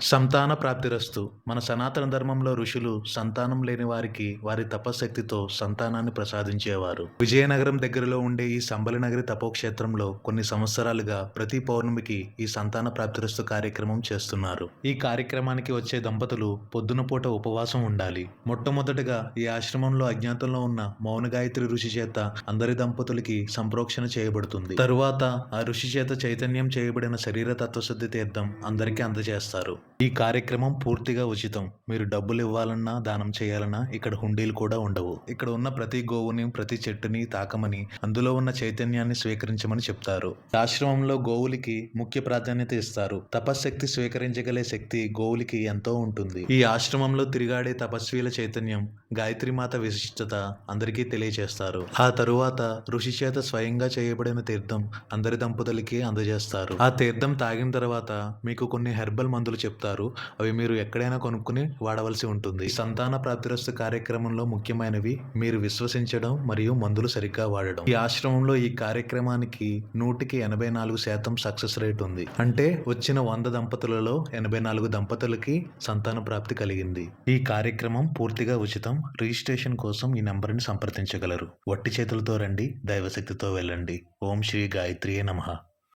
సంతాన ప్రాప్తిరస్తు. మన సనాతన ధర్మంలో ఋషులు సంతానం లేని వారికి వారి తపశ్శక్తితో సంతానాన్ని ప్రసాదించేవారు. విజయనగరం దగ్గరలో ఉండే ఈ సంబలనగిరి తపోక్షేత్రంలో కొన్ని సంవత్సరాలుగా ప్రతి పౌర్ణమికి ఈ సంతాన ప్రాప్తిరస్తు కార్యక్రమం చేస్తున్నారు. ఈ కార్యక్రమానికి వచ్చే దంపతులు పొద్దున పూట ఉపవాసం ఉండాలి. మొట్టమొదటగా ఈ ఆశ్రమంలో అజ్ఞాతంలో ఉన్న మౌనగాయత్రి ఋషి చేత అందరి దంపతులకి సంప్రోక్షణ చేయబడుతుంది. తరువాత ఆ ఋషి చేత చైతన్యం చేయబడిన శరీర తత్వశుద్ధి తీర్థం అందరికీ అందజేస్తారు. ఈ కార్యక్రమం పూర్తిగా ఉచితం. మీరు డబ్బులు ఇవ్వాలన్నా దానం చేయాలన్నా ఇక్కడ హుండీలు కూడా ఉండవు. ఇక్కడ ఉన్న ప్రతి గోవుని ప్రతి చెట్టుని తాకమని అందులో ఉన్న చైతన్యాన్ని స్వీకరించమని చెప్తారు. ఆశ్రమంలో గోవులకి ముఖ్య ప్రాధాన్యత ఇస్తారు. తపశ్శక్తి స్వీకరించగలే శక్తి గోవులకి ఎంతో ఉంటుంది. ఈ ఆశ్రమంలో తిరిగాడే తపస్వీల చైతన్యం గాయత్రీమాత విశిష్టత అందరికీ తెలియజేస్తారు. ఆ తరువాత ఋషి చేత స్వయంగా చేయబడిన తీర్థం అందరి దంపతులకి అందజేస్తారు. ఆ తీర్థం తాగిన తర్వాత మీకు కొన్ని హెర్బల్ మందులు చెప్తారు. అవి మీరు ఎక్కడైనా కొనుక్కుని వాడవలసి ఉంటుంది. సంతాన ప్రాప్తిరస్తు కార్యక్రమంలో ముఖ్యమైనవి మీరు విశ్వసించడం మరియు మందులు సరిగ్గా వాడడం. ఈ ఆశ్రమంలో ఈ కార్యక్రమానికి 100% సక్సెస్ రేట్ ఉంది. అంటే వచ్చిన 100 దంపతులలో 84 దంపతులకి సంతాన ప్రాప్తి కలిగింది. ఈ కార్యక్రమం పూర్తిగా ఉచితం. రిజిస్ట్రేషన్ కోసం ఈ నంబర్ని సంప్రదించగలరు. వట్టి చేతులతో రండి, దైవశక్తితో వెళ్ళండి. ఓం శ్రీ గాయత్రియే నమః.